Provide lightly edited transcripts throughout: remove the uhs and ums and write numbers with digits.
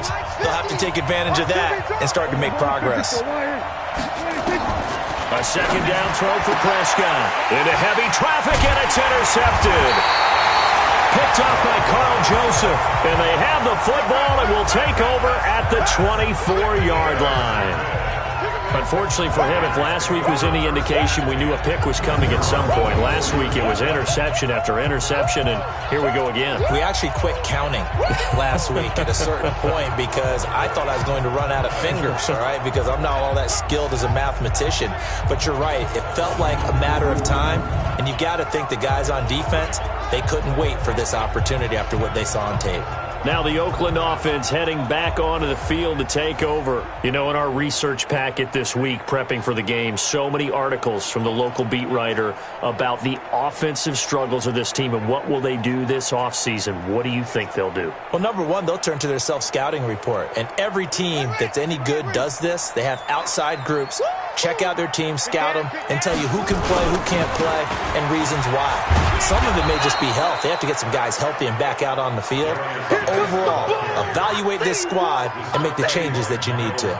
yards. They'll have to take advantage of that and start to make progress. A second down throw for Prescott. Into heavy traffic, and it's intercepted. Picked off by Carl Joseph. And they have the football and will take over at the 24-yard line. Unfortunately for him, if last week was any indication, we knew a pick was coming at some point. Last week it was interception after interception, and here we go again. We actually quit counting last week at a certain point because I thought I was going to run out of fingers, all right, because I'm not all that skilled as a mathematician. But you're right. It felt like a matter of time, and you got to think the guys on defense, they couldn't wait for this opportunity after what they saw on tape. Now the Oakland offense heading back onto the field to take over. You know, in our research packet this week, prepping for the game, so many articles from the local beat writer about the offensive struggles of this team and what will they do this offseason. What do you think they'll do? Well, number one, they'll turn to their self-scouting report. And every team that's any good does this. They have outside groups. Check out their team, scout them, and tell you who can play, who can't play, and reasons why. Some of it may just be health. They have to get some guys healthy and back out on the field. But overall, evaluate this squad and make the changes that you need to.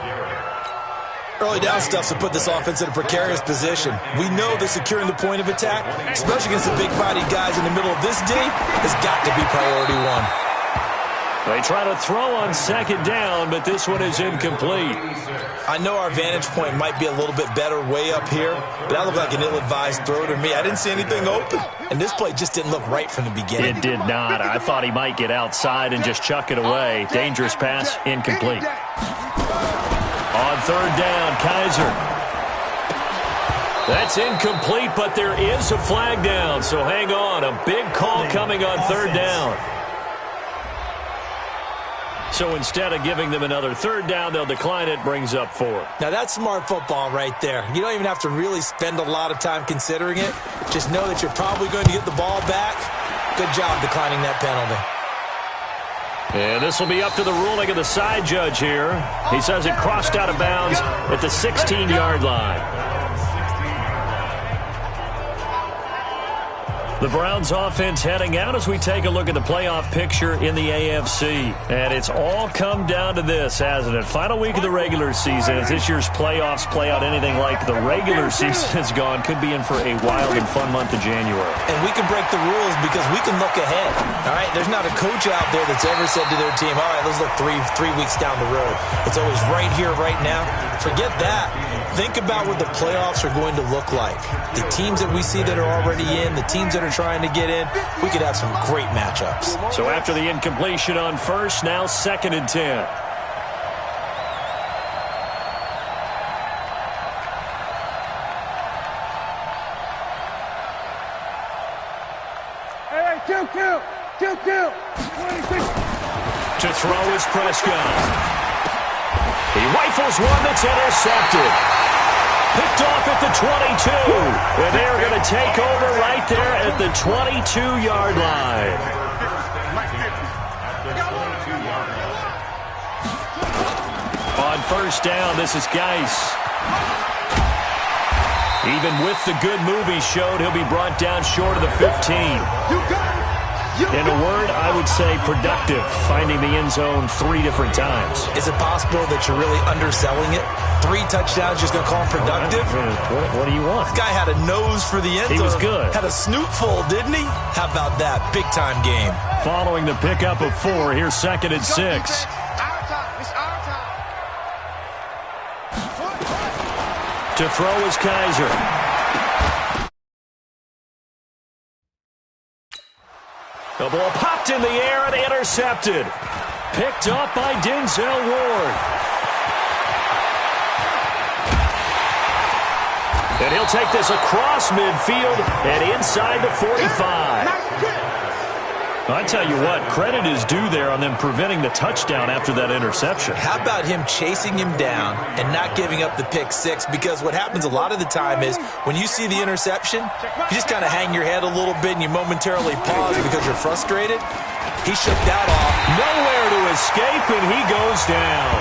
Early down stuff to put this offense in a precarious position. We know that securing the point of attack, especially against the big-bodied guys in the middle of this D, has got to be priority one. They try to throw on second down, but this one is incomplete. I know our vantage point might be a little bit better way up here, but that looked like an ill-advised throw to me. I didn't see anything open, and this play just didn't look right from the beginning. It did not. I thought he might get outside and just chuck it away. Dangerous pass, incomplete. On third down, Kaiser. That's incomplete, but there is a flag down, so hang on. A big call coming on third down. So instead of giving them another third down, they'll decline it, brings up 4. Now that's smart football right there. You don't even have to really spend a lot of time considering it. Just know that you're probably going to get the ball back. Good job declining that penalty. And this will be up to the ruling of the side judge here. He says it crossed out of bounds at the 16-yard line. The Browns offense heading out as we take a look at the playoff picture in the AFC. And it's all come down to this, hasn't it? Final week of the regular season. As this year's playoffs play out anything like the regular season has gone, could be in for a wild and fun month of January. And we can break the rules because we can look ahead. All right, there's not a coach out there that's ever said to their team, all right, let's look three weeks down the road. It's always right here, right now. Forget that. Think about what the playoffs are going to look like. The teams that we see that are already in, the teams that are trying to get in, we could have some great matchups. So after the incompletion on first, now 2nd and 10. Hey, two. To throw is Prescott. He rifles one that's intercepted. Picked off at the 22. And they're going to take over right there at the 22-yard line. On first down, this is Geis. Even with the good move he showed, he'll be brought down short of the 15. In a word, I would say productive, finding the end zone 3 different times. Is it possible that you're really underselling it? 3 touchdowns, just going to call him productive? What do you want? This guy had a nose for the end zone. He was good. Had a snoot full, didn't he? How about that? Big-time game. Following the pickup of 4, here's 2nd and 6. To throw is Kaiser. The ball popped in the air and intercepted. Picked up by Denzel Ward. And he'll take this across midfield and inside the 45. I tell you what, credit is due there on them preventing the touchdown after that interception. How about him chasing him down and not giving up the pick 6? Because what happens a lot of the time is when you see the interception, you just kind of hang your head a little bit and you momentarily pause because you're frustrated. He shook that off. Nowhere to escape, and he goes down.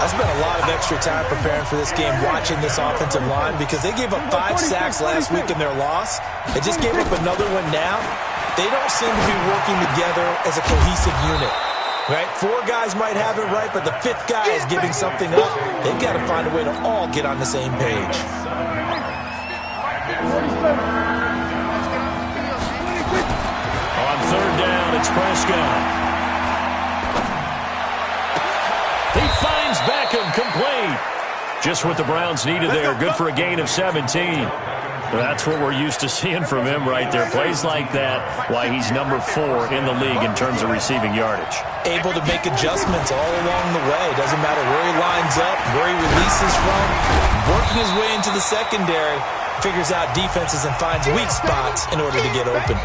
I spent a lot of extra time preparing for this game, watching this offensive line, because they gave up 5 sacks last week in their loss. They just gave up another one now. They don't seem to be working together as a cohesive unit. Right? 4 guys might have it right, but the 5th guy is giving something up. They've got to find a way to all get on the same page. On third down, it's Prescott. He finds Beckham, complete. Just what the Browns needed there. Good for a gain of 17. That's what we're used to seeing from him right there. Plays like that, why he's number 4 in the league in terms of receiving yardage. Able to make adjustments all along the way. Doesn't matter where he lines up, where he releases from. Working his way into the secondary, figures out defenses and finds weak spots in order to get open.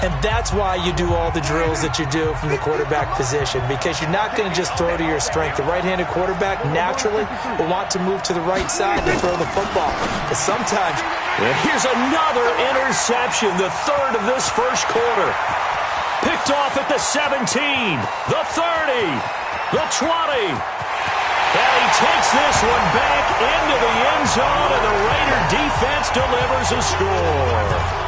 And that's why you do all the drills that you do from the quarterback position, because you're not going to just throw to your strength. The right-handed quarterback naturally will want to move to the right side to throw the football. But sometimes... Here's another interception, the 3rd of this first quarter. Picked off at the 17, the 30, the 20. And he takes this one back into the end zone, and the Raider defense delivers a score.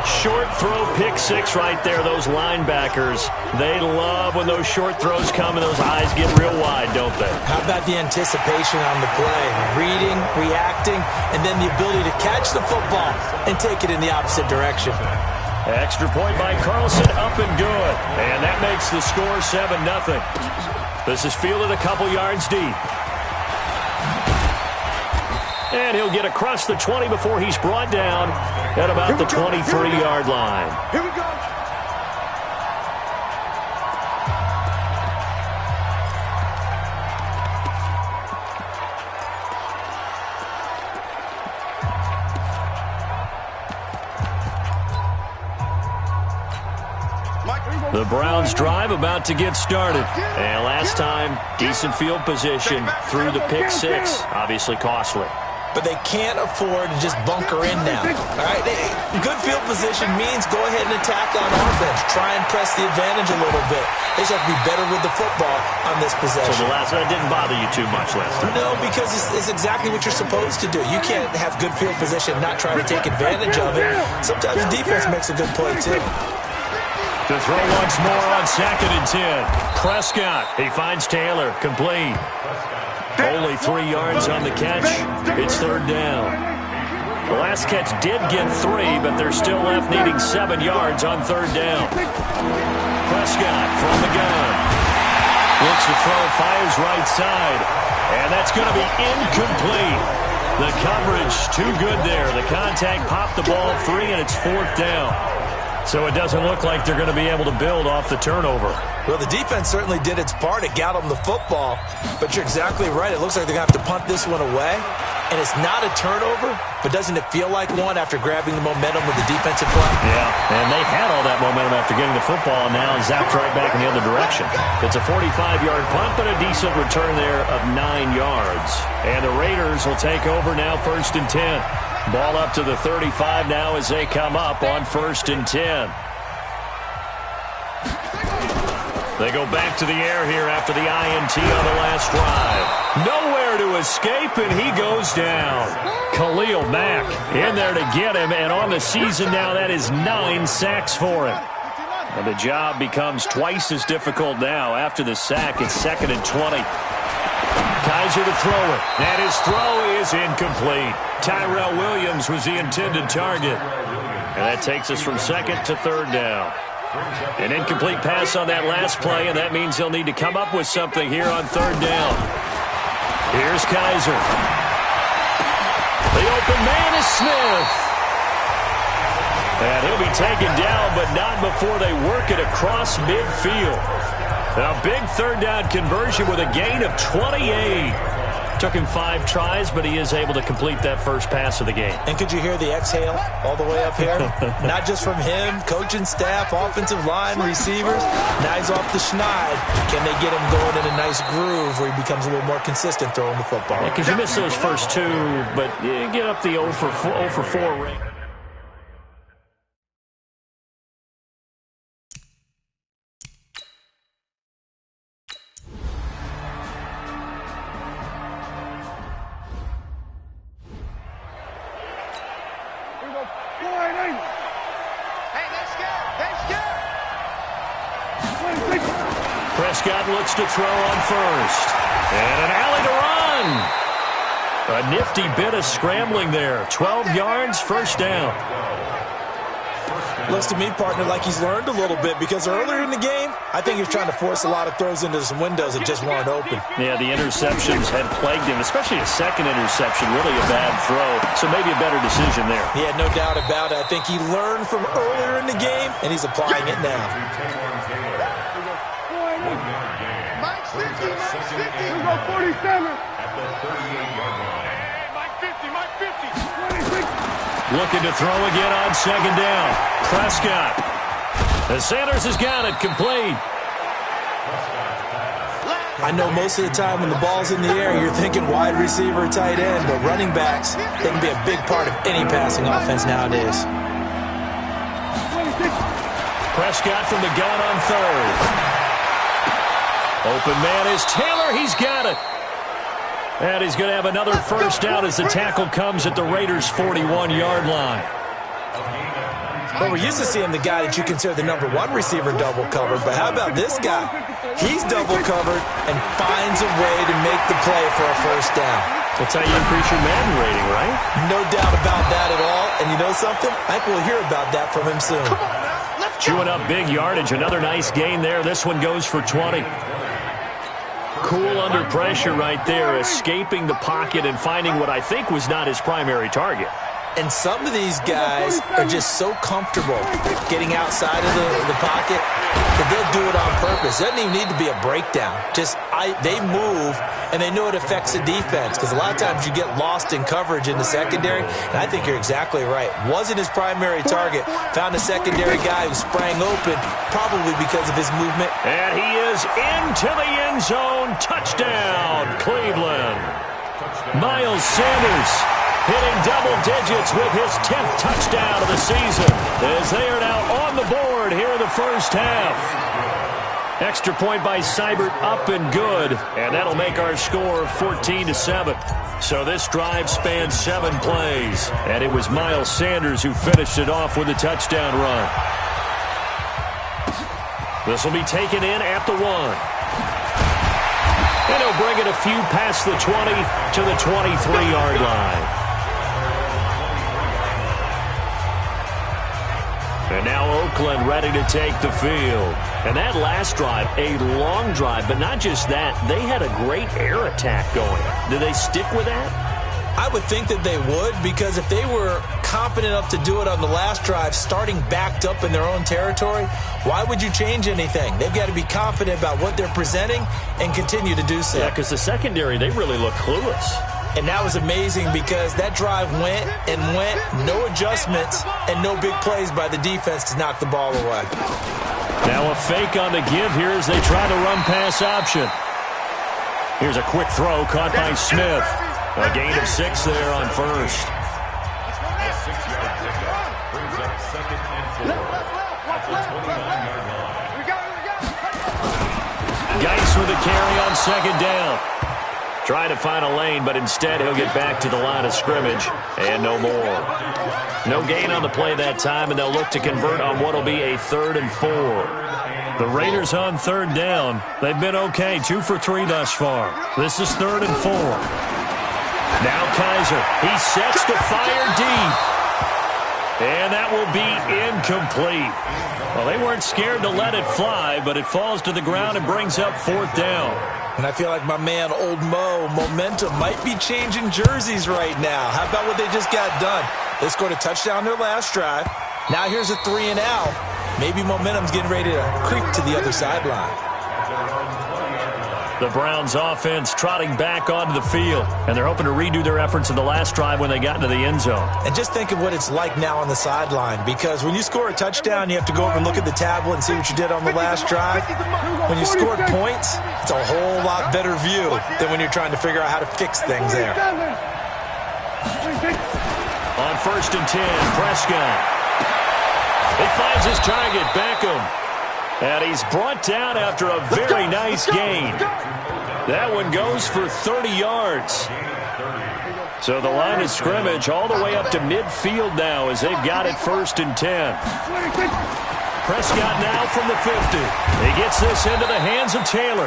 Short throw, pick 6 right there. Those linebackers, they love when those short throws come and those eyes get real wide, don't they? How about the anticipation on the play? Reading, reacting, and then the ability to catch the football and take it in the opposite direction. Extra point by Carlson, up and good. And that makes the score 7-0. This is fielded a couple yards deep. And he'll get across the 20 before he's brought down at about the 23-yard line. Here we go. The Browns drive about to get started. And last time, decent field position through the pick 6. Obviously costly. But they can't afford to just bunker in now. All right? Good field position means go ahead and attack on offense. Try and press the advantage a little bit. They just have to be better with the football on this possession. So the last one didn't bother you too much last time? No, because it's exactly what you're supposed to do. You can't have good field position and not try to take advantage of it. Sometimes the defense makes a good play, too. To throw once more on 2nd and 10. Prescott, he finds Taylor, complete. Only 3 yards on the catch. It's 3rd down. The last catch did get 3, but they're still left needing 7 yards on 3rd down. Prescott from the gun. Looks to throw, fires right side. And that's going to be incomplete. The coverage too good there. The contact popped the ball free, and it's 4th down. So it doesn't look like they're going to be able to build off the turnover. Well, the defense certainly did its part. It got them the football. But you're exactly right. It looks like they're going to have to punt this one away. And it's not a turnover, but doesn't it feel like one after grabbing the momentum with the defensive play? Yeah, and they had all that momentum after getting the football, and now zapped right back in the other direction. It's a 45-yard punt, but a decent return there of 9 yards. And the Raiders will take over now 1st and 10. Ball up to the 35 now as they come up on 1st and 10. They go back to the air here after the INT on the last drive. Nowhere to escape, and he goes down. Khalil Mack in there to get him, and on the season now, that is 9 sacks for him. And the job becomes twice as difficult now. After the sack, it's 2nd and 20. Kaiser to throw it, and his throw is incomplete. Tyrell Williams was the intended target. And that takes us from 2nd to 3rd down. An incomplete pass on that last play, and that means he'll need to come up with something here on 3rd down. Here's Kaiser. The open man is Smith. And he'll be taken down, but not before they work it across midfield. A big 3rd down conversion with a gain of 28. Took him 5 tries, but he is able to complete that first pass of the game. And could you hear the exhale all the way up here? Not just from him, coaching staff, offensive line, receivers. Now he's off the schneid. Can they get him going in a nice groove where he becomes a little more consistent throwing the football? Because you miss those first 2, but you get up the 0 for 4 ring. Prescott looks to throw on first. And an alley to run. A nifty bit of scrambling there. 12 yards, first down. Looks to me, partner, like he's learned a little bit because earlier in the game, I think he was trying to force a lot of throws into some windows that just weren't open. Yeah, the interceptions had plagued him, especially a second interception, really a bad throw. So maybe a better decision there. Yeah, no doubt about it. I think he learned from earlier in the game, and he's applying it now. Mike 50, Mike 50. We go 47. At the 38-yard line. Mike 50, Mike 50. 26. Looking to throw again on second down. Prescott. And Sanders has got it complete. I know most of the time when the ball's in the air, you're thinking wide receiver, tight end, but running backs, they can be a big part of any passing offense nowadays. Prescott from the gun on third. Open man is Taylor. He's got it. And he's going to have another first down as the tackle comes at the Raiders' 41-yard line. Well, we're used to seeing the guy that you consider the number one receiver double covered, but how about this guy? He's double covered and finds a way to make the play for a first down. That's how you increase your Madden rating, right? No doubt about that at all. And you know something? I think we'll hear about that from him soon. Chewing up big yardage. Another nice gain there. This one goes for 20. Cool under pressure right there, escaping the pocket and finding what I think was not his primary target. And some of these guys are just so comfortable getting outside of the pocket that they'll do it on purpose. It doesn't even need to be a breakdown. They move, and they know it affects the defense because a lot of times you get lost in coverage in the secondary, and I think you're exactly right. Wasn't his primary target. Found a secondary guy who sprang open, probably because of his movement. And he is into the end zone. Touchdown, Cleveland. Miles Sanders hitting double digits with his 10th touchdown of the season as they are now on the board here in the first half. Extra point by Seibert, up and good, and that'll make our score 14-7. So this drive spans 7 plays, and it was Miles Sanders who finished it off with a touchdown run. This will be taken in at the 1. And he'll bring it a few past the 20 to the 23-yard line. And now Oakland ready to take the field. And that last drive, a long drive, but not just that. They had a great air attack going. Do they stick with that? I would think that they would, because if they were confident enough to do it on the last drive, starting backed up in their own territory, why would you change anything? They've got to be confident about what they're presenting and continue to do so. Yeah, because the secondary, they really look clueless. And that was amazing because that drive went and went, no adjustments, and no big plays by the defense to knock the ball away. Now a fake on the give here as they try the run-pass option. Here's a quick throw caught by Smith. A gain of 6 there on first. A 6-yard pickup brings up 2nd and 4 at the 29-yard line. Geis with a carry on second down. Trying to find a lane, but instead he'll get back to the line of scrimmage, and no more. No gain on the play that time, and they'll look to convert on what will be a 3rd and 4. The Raiders on 3rd down. They've been okay, 2 for 3 thus far. This is 3rd and 4. Now Kaiser, he sets to fire deep. And that will be incomplete. Well, they weren't scared to let it fly, but it falls to the ground and brings up 4th down. And I feel like my man, Old Mo, momentum might be changing jerseys right now. How about what they just got done? They scored a touchdown their last drive. Now here's a 3 and out. Maybe momentum's getting ready to creep to the other sideline. The Browns offense trotting back onto the field, and they're hoping to redo their efforts in the last drive when they got into the end zone. And just think of what it's like now on the sideline, because when you score a touchdown, you have to go over and look at the tablet and see what you did on the last drive. When you scored points, it's a whole lot better view than when you're trying to figure out how to fix things there. On 1st and 10, Prescott. He finds his target, Beckham. And he's brought down after a very nice gain. That one goes for 30 yards. So the line of scrimmage all the way up to midfield now as they've got it 1st and 10. Prescott now from the 50. He gets this into the hands of Taylor.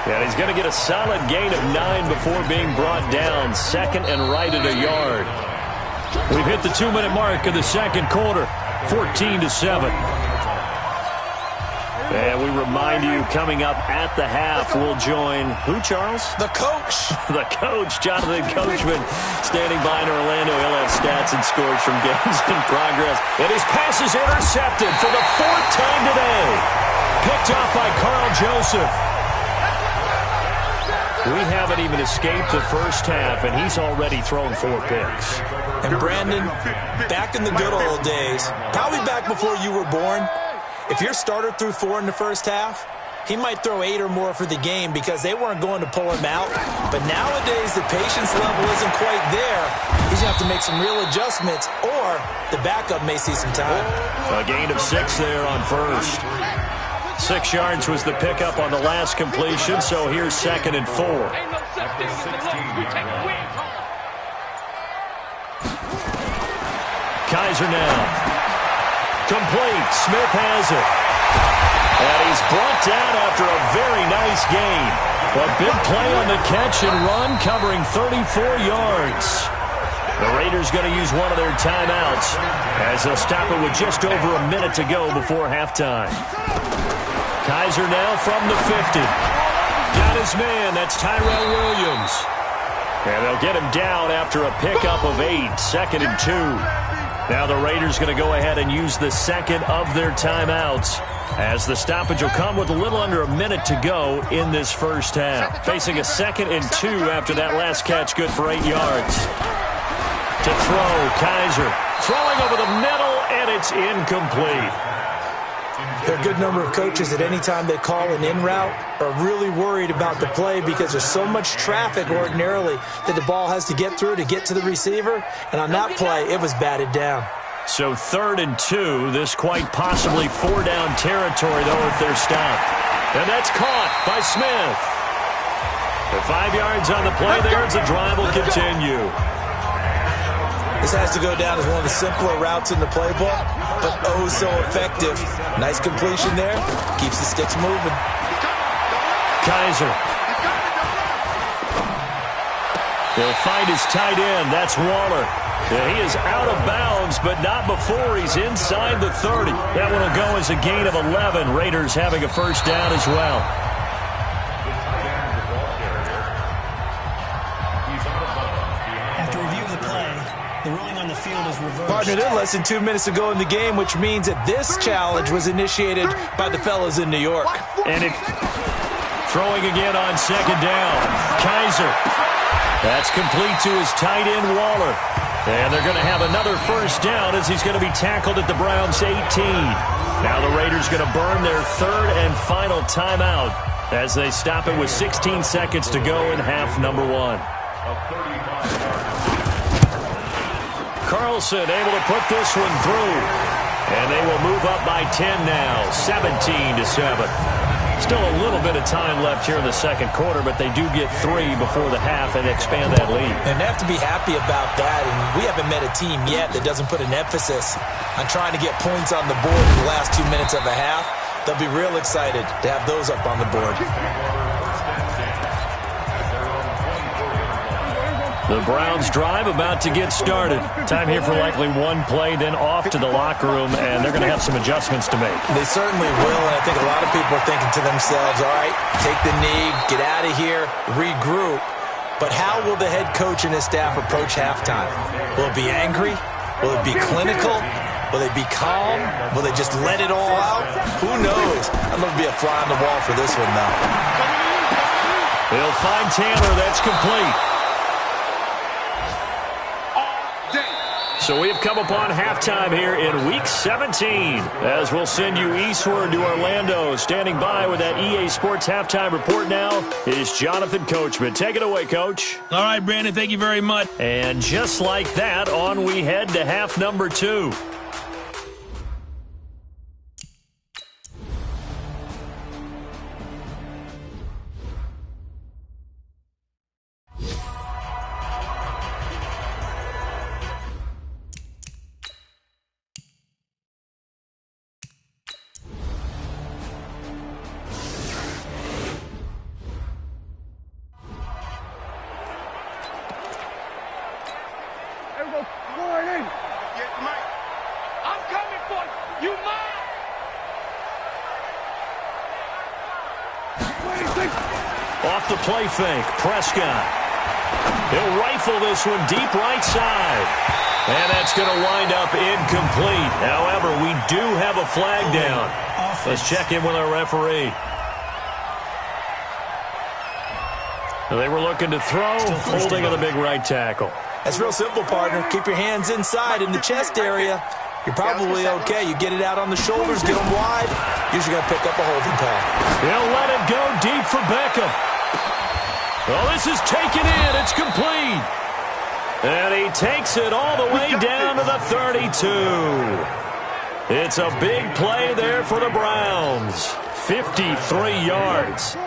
And he's going to get a solid gain of 9 before being brought down. Second and right at a yard. We've hit the 2-minute mark of the second quarter. 14-7. And we remind you, coming up at the half, we'll join who, Charles? The coach. The coach, Jonathan Coachman, standing by in Orlando. He'll have stats and scores from games in progress. And his pass is intercepted for the 4th time today. Picked off by Carl Joseph. We haven't even escaped the first half, and he's already thrown 4 picks. And Brandon, back in the good old days, probably back before you were born, if your starter threw 4 in the first half, he might throw 8 or more for the game because they weren't going to pull him out. But nowadays, the patience level isn't quite there. He's going to have to make some real adjustments, or the backup may see some time. A gain of 6 there on first. 6 yards was the pickup on the last completion, so here's 2nd and 4. Kaiser now. Complete. Smith has it. And he's brought down after a very nice gain. A big play on the catch and run, covering 34 yards. The Raiders going to use one of their timeouts as they'll stop it with just over a minute to go before halftime. Kaiser now from the 50. Got his man. That's Tyrell Williams. And they'll get him down after a pickup of 8. 2nd and 2. Now the Raiders going to go ahead and use the second of their timeouts as the stoppage will come with a little under a minute to go in this first half. Facing a 2nd and 2 after that last catch, good for 8 yards. To throw, Kaiser throwing over the middle, and it's incomplete. There are a good number of coaches at any time they call an in route are really worried about the play because there's so much traffic ordinarily that the ball has to get through to get to the receiver. And on that play, it was batted down. So 3rd and 2. This quite possibly 4-down territory, though, if they're stopped. And that's caught by Smith. The 5 yards on the play there as the drive will continue. This has to go down as one of the simpler routes in the playbook, but oh so effective. Nice completion there. Keeps the sticks moving. Kaiser. He'll find his tight end. That's Waller. Yeah, he is out of bounds, but not before he's inside the 30. That one will go as a gain of 11. Raiders having a first down as well. Partner, they're less than 2 minutes ago in the game, which means that this challenge was initiated by the fellas in New York. And throwing again on 2nd down. Kaiser. That's complete to his tight end, Waller. And they're going to have another first down as he's going to be tackled at the Browns' 18. Now the Raiders going to burn their 3rd and final timeout as they stop it with 16 seconds to go in half number 1. Carlson able to put this one through. And they will move up by 10 now, 17-7. Still a little bit of time left here in the second quarter, but they do get 3 before the half and expand that lead. And they have to be happy about that. And we haven't met a team yet that doesn't put an emphasis on trying to get points on the board in the last 2 minutes of a half. They'll be real excited to have those up on the board. The Browns drive about to get started. Time here for likely one play, then off to the locker room, and they're going to have some adjustments to make. They certainly will, and I think a lot of people are thinking to themselves, all right, take the knee, get out of here, regroup. But how will the head coach and his staff approach halftime? Will it be angry? Will it be clinical? Will they be calm? Will they just let it all out? Who knows? I'd love to be a fly on the wall for this one, though. They'll find Taylor. That's complete. So we have come upon halftime here in Week 17 as we'll send you eastward to Orlando. Standing by with that EA Sports halftime report now is Jonathan Coachman. Take it away, Coach. All right, Brandon, thank you very much. And just like that, on we head to half number 2. Off the play fake, Prescott. He'll rifle this one deep right side. And that's going to wind up incomplete. However, we do have a flag down. Let's check in with our referee. They were looking to throw, holding on the big right tackle. That's real simple, partner. Keep your hands inside in the chest area. You're probably okay. You get it out on the shoulders, get them wide. Usually going to pick up a holding call. He'll let it go deep for Beckham. Well, this is taken in. It's complete. And he takes it all the way down to the 32. It's a big play there for the Browns. 53 yards.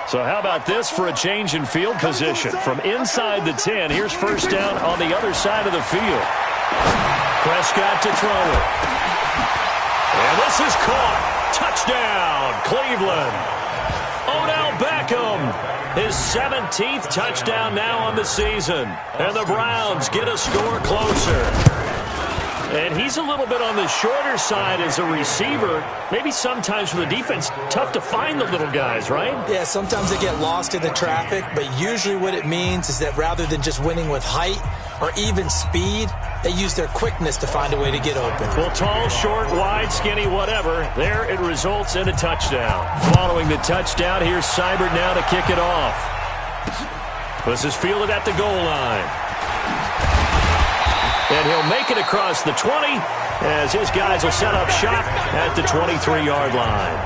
So how about this for a change in field position? From inside the 10, here's first down on the other side of the field. Prescott to throw it. And this is caught. Touchdown, Cleveland. Odell Beckham, his 17th touchdown now on the season. And the Browns get a score closer. And he's a little bit on the shorter side as a receiver. Maybe sometimes for the defense, tough to find the little guys, right? Yeah, sometimes they get lost in the traffic, but usually what it means is that rather than just winning with height or even speed, they use their quickness to find a way to get open. Well, tall, short, wide, skinny, whatever, there it results in a touchdown. Following the touchdown, here's Seibert now to kick it off. This is fielded at the goal line. And he'll make it across the 20 as his guys will set up shop at the 23-yard line.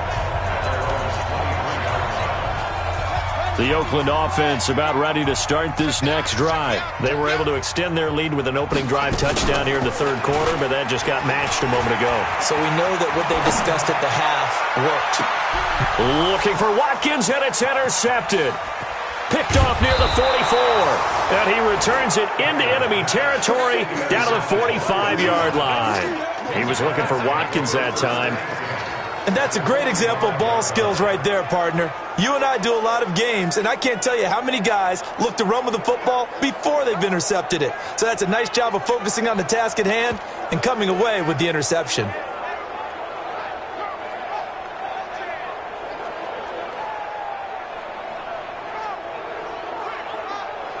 The Oakland offense about ready to start this next drive. They were able to extend their lead with an opening drive touchdown here in the third quarter, but that just got matched a moment ago. So we know that what they discussed at the half worked. Looking for Watkins, and it's intercepted. Picked off near the 44. And he returns it into enemy territory down to the 45-yard line. He was looking for Watkins that time. And that's a great example of ball skills right there, partner. You and I do a lot of games, and I can't tell you how many guys look to run with the football before they've intercepted it. So that's a nice job of focusing on the task at hand and coming away with the interception.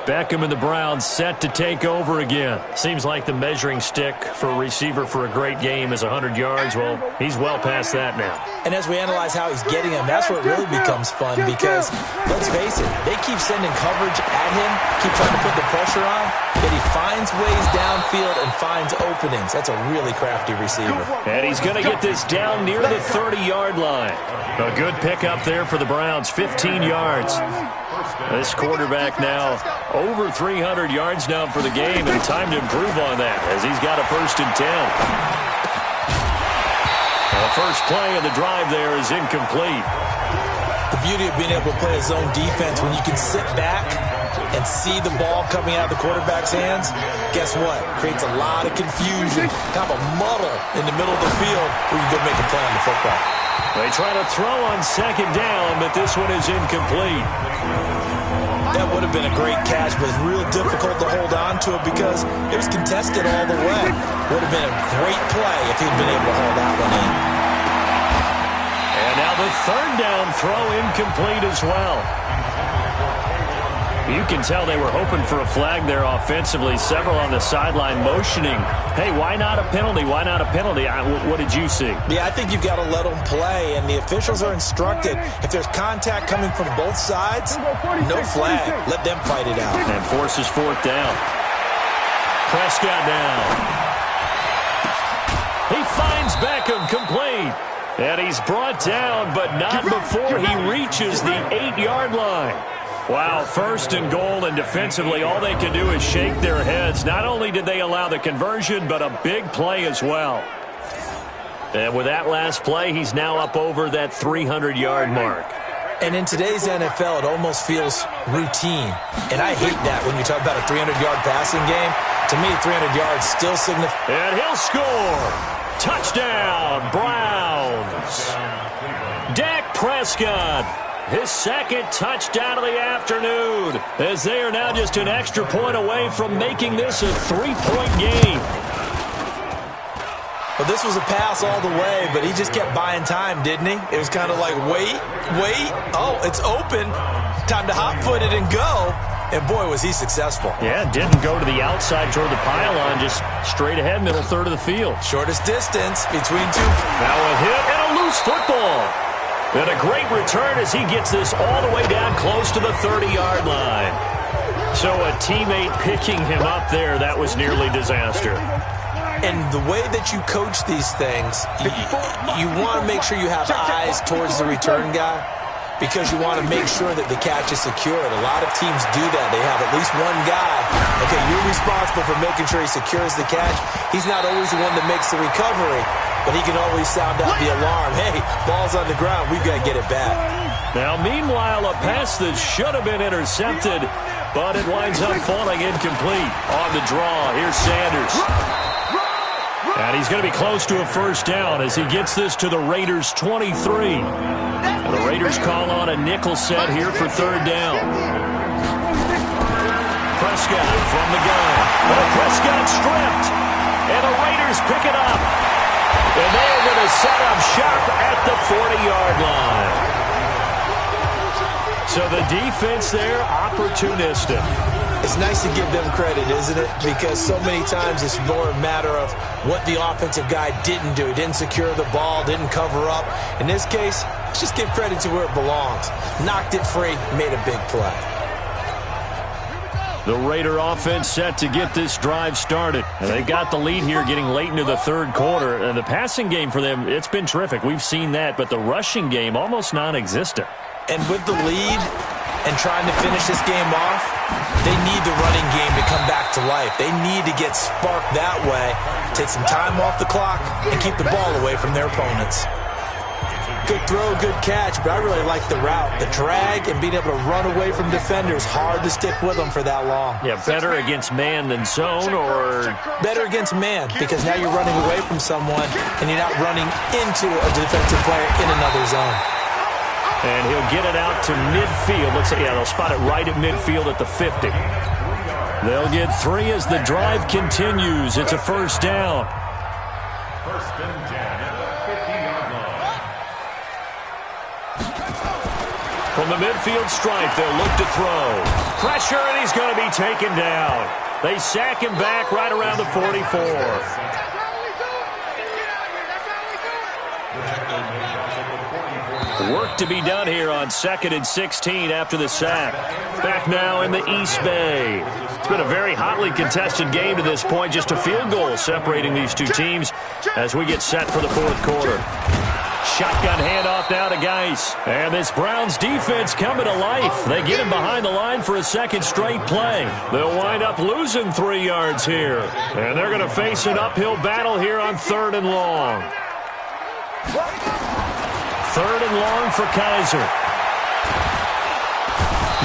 Beckham and the Browns set to take over again. Seems like the measuring stick for a receiver for a great game is 100 yards. Well, he's well past that now. And as we analyze how he's getting them, that's what really becomes fun because, let's face it, they keep sending coverage at him, keep trying to put the pressure on, but he finds ways downfield and finds openings. That's a really crafty receiver. And he's going to get this down near the 30-yard line. A good pickup there for the Browns, 15 yards. This quarterback now over 300 yards now for the game, and time to improve on that as he's got a 1st and 10. The first play of the drive there is incomplete. The beauty of being able to play a zone defense when you can sit back and see the ball coming out of the quarterback's hands, guess what? Creates a lot of confusion, kind of a muddle in the middle of the field where you go make a play on the football. They try to throw on 2nd down, but this one is incomplete. That would have been a great catch, but it's real difficult to hold on to it because it was contested all the way. Would have been a great play if he'd been able to hold that one in. And now the 3rd down throw incomplete as well. You can tell they were hoping for a flag there offensively. Several on the sideline motioning. Hey, why not a penalty? Why not a penalty? What did you see? Yeah, I think you've got to let them play, and the officials are instructed. If there's contact coming from both sides, no flag. Let them fight it out. And forces 4th down. Prescott down. He finds Beckham complete. And he's brought down, but not before he reaches the 8-yard line. Wow, 1st and goal, and defensively all they can do is shake their heads. Not only did they allow the conversion, but a big play as well. And with that last play, he's now up over that 300-yard mark. And in today's NFL, it almost feels routine. And I hate that when you talk about a 300-yard passing game. To me, 300 yards still significant. And he'll score. Touchdown, Browns. Dak Prescott. His 2nd touchdown of the afternoon, as they are now just an extra point away from making this a 3-point game. Well, this was a pass all the way, but he just kept buying time, didn't he? It was kind of like, wait. Oh, it's open. Time to hot-foot it and go. And, boy, was he successful. Yeah, didn't go to the outside toward the pylon, just straight ahead, middle third of the field. Shortest distance between two. Now a hit and a loose football. And a great return as he gets this all the way down close to the 30-yard line. So a teammate picking him up there, that was nearly disaster. And the way that you coach these things, you want to make sure you have eyes towards the return guy because you want to make sure that the catch is secured. A lot of teams do that. They have at least one guy. Okay, you're responsible for making sure he secures the catch. He's not always the one that makes the recovery, but he can always sound out the alarm. Hey, ball's on the ground. We've got to get it back. Now, meanwhile, a pass that should have been intercepted, but it winds up falling incomplete. On the draw, here's Sanders. And he's going to be close to a first down as he gets this to the Raiders' 23. And the Raiders call on a nickel set here for third down. Prescott from the gun. But Prescott stripped. And the Raiders pick it up. And they are going to set up shop at the 40-yard line. So the defense there, opportunistic. It's nice to give them credit, isn't it? Because so many times it's more a matter of what the offensive guy didn't do. He didn't secure the ball, didn't cover up. In this case, let's just give credit to where it belongs. Knocked it free, made a big play. The Raider offense set to get this drive started. And they've got the lead here getting late into the third quarter. And the passing game for them, it's been terrific. We've seen that. But the rushing game, almost non-existent. And with the lead and trying to finish this game off, they need the running game to come back to life. They need to get sparked that way, take some time off the clock, and keep the ball away from their opponents. Good throw, good catch, but I really like the route. The drag and being able to run away from defenders, hard to stick with them for that long. Yeah, better against man than zone, or? Better against man, because now you're running away from someone, and you're not running into a defensive player in another zone. And he'll get it out to midfield. Let's say, yeah, they'll spot it right at midfield at the 50. They'll get 3 as the drive continues. It's a first down. First and 10 at the 50-yard line. From the midfield stripe, they'll look to throw. Pressure, and he's going to be taken down. They sack him back right around the 44. Work to be done here on 2nd and 16 after the sack. Back now in the East Bay. It's been a very hotly contested game to this point. Just a field goal separating these two teams as we get set for the fourth quarter. Shotgun handoff now to Geis. And this Browns defense coming to life. They get him behind the line for a second straight play. They'll wind up losing 3 yards here. And they're going to face an uphill battle here on 3rd and long. 3rd and long for Kaiser.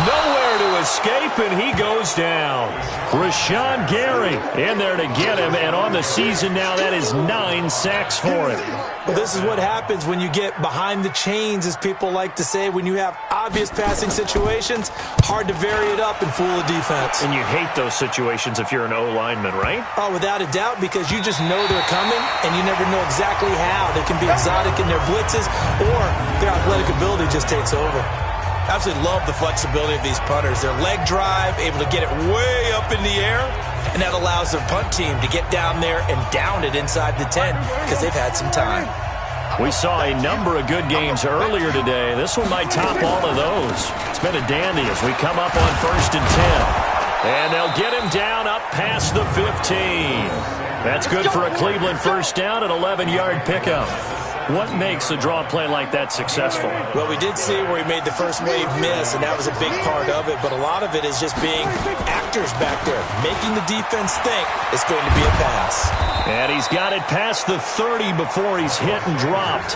Nowhere to escape, and he goes down. Rashawn Gary in there to get him, and on the season now, that is 9 sacks for him. Well, this is what happens when you get behind the chains, as people like to say. When you have obvious passing situations, hard to vary it up and fool a defense. And you hate those situations if you're an O-lineman, right? Oh, without a doubt, because you just know they're coming, and you never know exactly how. They can be exotic in their blitzes, or their athletic ability just takes over. Absolutely love the flexibility of these punters. Their leg drive, able to get it way up in the air, and that allows their punt team to get down there and down it inside the 10 because they've had some time. We saw a number of good games earlier today. This one might top all of those. It's been a dandy as we come up on 1st and 10. And they'll get him down up past the 15. That's good for a Cleveland first down, an 11-yard pickup. What makes a draw play like that successful? Well, we did see where he made the first wave miss, and that was a big part of it. But a lot of it is just being actors back there, making the defense think it's going to be a pass. And he's got it past the 30 before he's hit and dropped.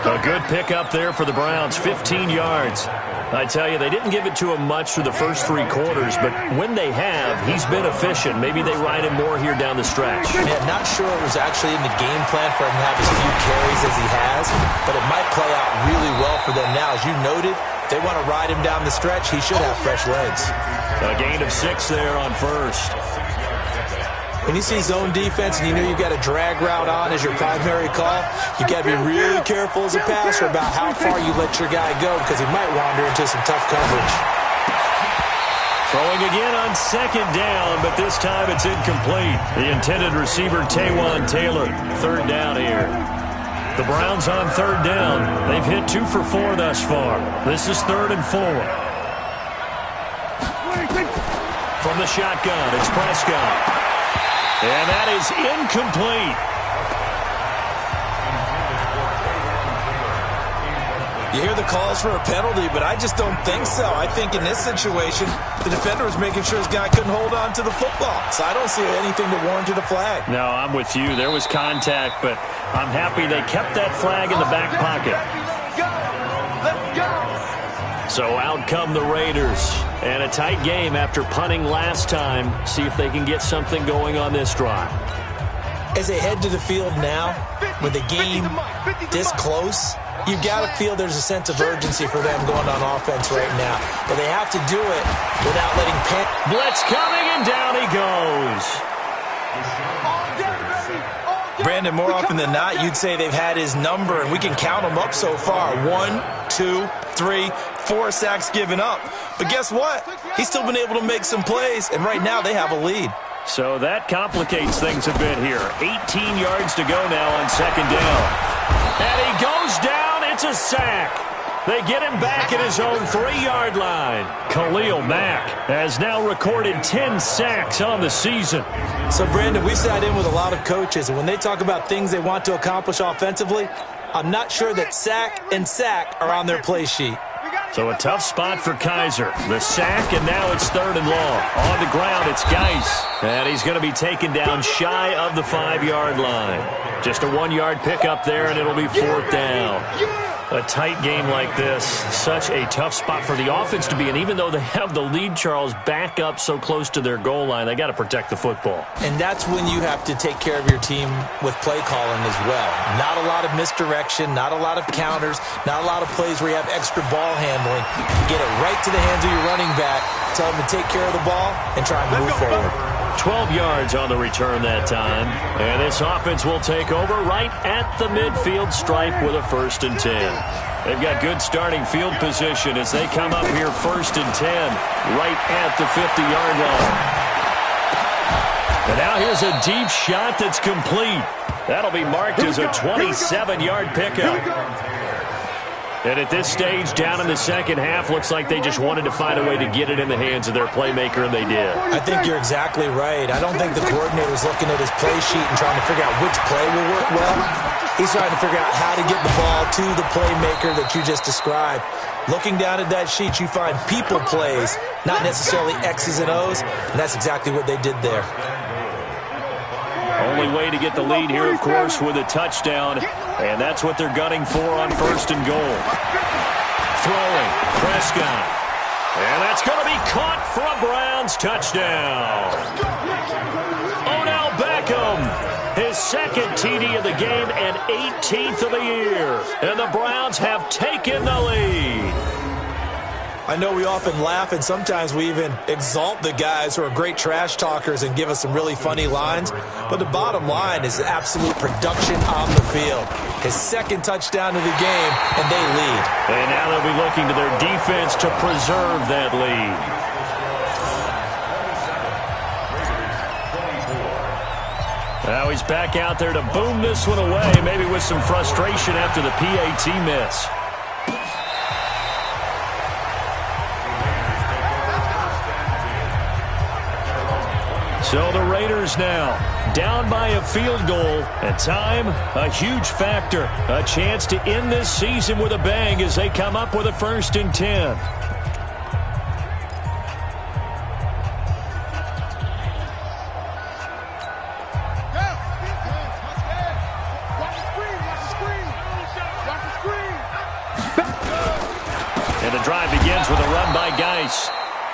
A good pickup there for the Browns, 15 yards. I tell you, they didn't give it to him much through the first 3 quarters, but when they have, he's been efficient. Maybe they ride him more here down the stretch. Yeah, not sure it was actually in the game plan for him to have as few carries as he has, but it might play out really well for them now. As you noted, if they want to ride him down the stretch, he should have fresh legs. A gain of 6 there on first. When you see zone defense and you know you've got a drag route on as your primary call, you got to be really careful as a passer about how far you let your guy go because he might wander into some tough coverage. Throwing again on second down, but this time it's incomplete. The intended receiver, Taywan Taylor. Third down here. The Browns on third down. They've hit 2 for 4 thus far. This is 3rd and 4. From the shotgun, it's Prescott. And that is incomplete. You hear the calls for a penalty, but I just don't think so. I think in this situation, the defender was making sure his guy couldn't hold on to the football. So I don't see anything that warranted a flag. No, I'm with you. There was contact, but I'm happy they kept that flag in the back pocket. So out come the Raiders. And a tight game after punting last time. See if they can get something going on this drive. As they head to the field now, with the game this close, you've got to feel there's a sense of urgency for them going on offense right now. But they have to do it without letting blitz coming, and down he goes. Brandon, more often than not, you'd say they've had his number, and we can count them up so far. 1, 2, 3, 4 sacks given up. But guess what? He's still been able to make some plays, and right now they have a lead. So that complicates things a bit here. 18 yards to go now on second down. And he goes down. It's a sack. They get him back at his own 3-yard line. Khalil Mack has now recorded 10 sacks on the season. So, Brandon, we sat in with a lot of coaches, and when they talk about things they want to accomplish offensively, I'm not sure that sack and sack are on their play sheet. So a tough spot for Kaiser. The sack, and now it's 3rd and long. On the ground, it's Geis. And he's going to be taken down shy of the 5-yard line. Just a 1-yard pickup there, and it'll be 4th down. A tight game like this, such a tough spot for the offense to be in. Even though they have the lead, Charles, back up so close to their goal line, they got to protect the football. And that's when you have to take care of your team with play calling as well. Not a lot of misdirection, not a lot of counters, not a lot of plays where you have extra ball handling. Get it right to the hands of your running back, tell him to take care of the ball, and try and move forward. 12 yards on the return that time. And this offense will take over right at the midfield stripe with a 1st and 10. They've got good starting field position as they come up here 1st and 10 right at the 50-yard line. And now here's a deep shot that's complete. That'll be marked as a 27-yard pickup. And at this stage, down in the second half, looks like they just wanted to find a way to get it in the hands of their playmaker, and they did. I think you're exactly right. I don't think the coordinator's looking at his play sheet and trying to figure out which play will work well. He's trying to figure out how to get the ball to the playmaker that you just described. Looking down at that sheet, you find people plays, not necessarily X's and O's, and that's exactly what they did there. Only way to get the lead here, of course, with a touchdown, and that's what they're gunning for on 1st and goal. Throwing, Prescott, and that's going to be caught for a Browns touchdown. Odell Beckham, his 2nd TD of the game and 18th of the year, and the Browns have taken the lead. I know we often laugh, and sometimes we even exalt the guys who are great trash talkers and give us some really funny lines. But the bottom line is absolute production on the field. His 2nd touchdown of the game, and they lead. And now they'll be looking to their defense to preserve that lead. Now he's back out there to boom this one away, maybe with some frustration after the PAT miss. So the Raiders now down by a field goal, and time, a huge factor. A chance to end this season with a bang as they come up with a 1st and 10. And the drive begins with a run by Geis.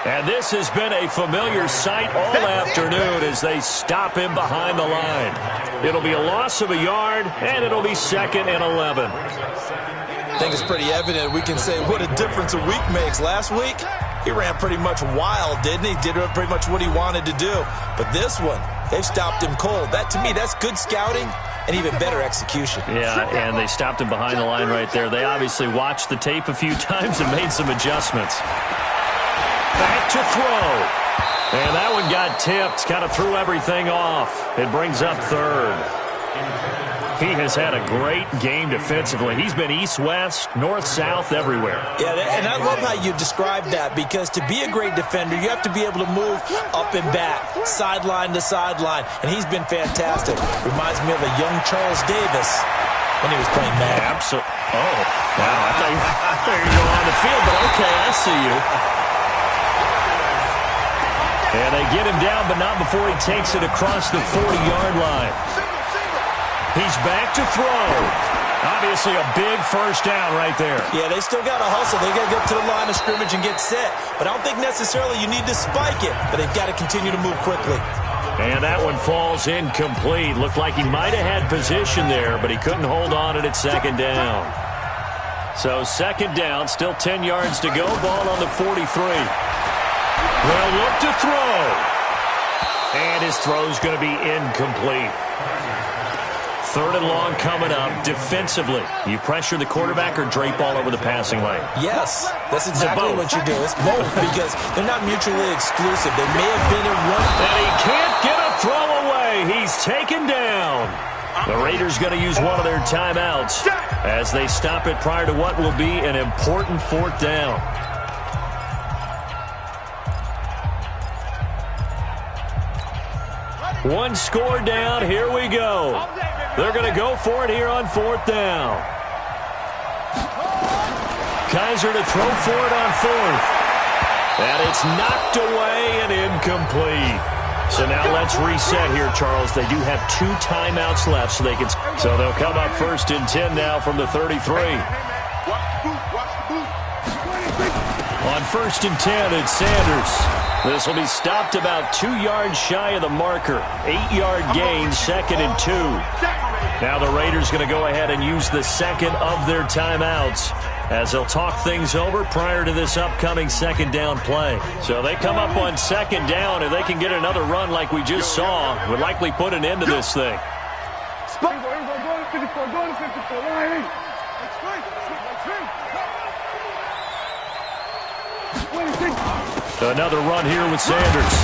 And this has been a familiar sight all afternoon as they stop him behind the line. It'll be a loss of a yard, and it'll be 2nd and 11. I think it's pretty evident. We can say what a difference a week makes. Last week, he ran pretty much wild, didn't he? Did pretty much what he wanted to do. But this one, They've stopped him cold. That, to me, that's good scouting and even better execution. Yeah, and they stopped him behind the line right there. They obviously watched the tape a few times and made some adjustments. Back to throw. And that one got tipped, kind of threw everything off. It brings up third. He has had a great game defensively. He's been east-west, north-south, everywhere. Yeah, and I love how you describe that, because to be a great defender, you have to be able to move up and back, sideline to sideline, and he's been fantastic. Reminds me of a young Charles Davis when he was playing Madden. Absolutely. Oh, wow. I thought you go on the field, but okay, I see you. And they get him down, but not before he takes it across the 40-yard line. He's back to throw. Obviously a big first down right there. Yeah, they still got to hustle. They got to get to the line of scrimmage and get set. But I don't think necessarily you need to spike it, but they've got to continue to move quickly. And that one falls incomplete. Looked like he might have had position there, but he couldn't hold on at second down. So second down, still 10 yards to go. Ball on the 43. Well, look to throw. And his throw's going to be incomplete. Third and long coming up. Defensively, you pressure the quarterback or drape all over the passing lane? Yes, that's exactly what you do. It's both, because they're not mutually exclusive. They may have been in one. And he can't get a throw away. He's taken down. The Raiders going to use one of their timeouts as they stop it prior to what will be an important fourth down. One score down. Here we go. They're going to go for it here on fourth down. Kaiser to throw for it on fourth. And it's knocked away and incomplete. So now let's reset here, Charles. They do have 2 timeouts left, so they'll come up first and 10 now from the 33. On first and 10, it's Sanders. This will be stopped about 2 yards shy of the marker. 8-yard gain, second and 2. Now the Raiders going to go ahead and use the second of their timeouts as they'll talk things over prior to this upcoming second down play. So they come up on second down, and they can get another run like we just saw. Would likely put an end to this thing. Another run here with Sanders.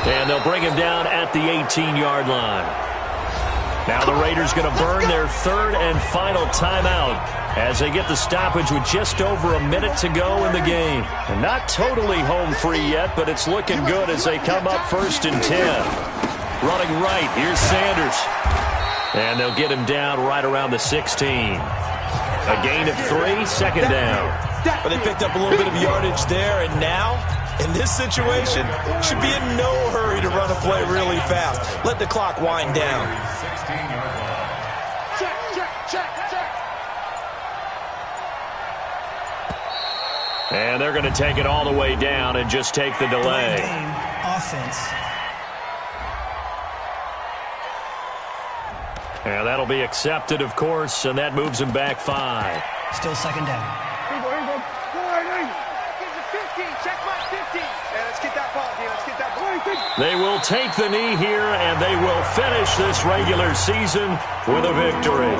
And they'll bring him down at the 18-yard line. Now the Raiders going to burn their third and final timeout as they get the stoppage with just over a minute to go in the game. And not totally home free yet, but it's looking good as they come up first and 10. Running right, here's Sanders. And they'll get him down right around the 16. A gain of 3, second down. But they picked up a little bit of yardage there, and now, in this situation, should be in no hurry to run a play really fast. Let the clock wind down. And they're going to take it all the way down and just take the delay. Game offense. And that'll be accepted, of course, and that moves them back 5. Still second down. They will take the knee here, and they will finish this regular season with a victory.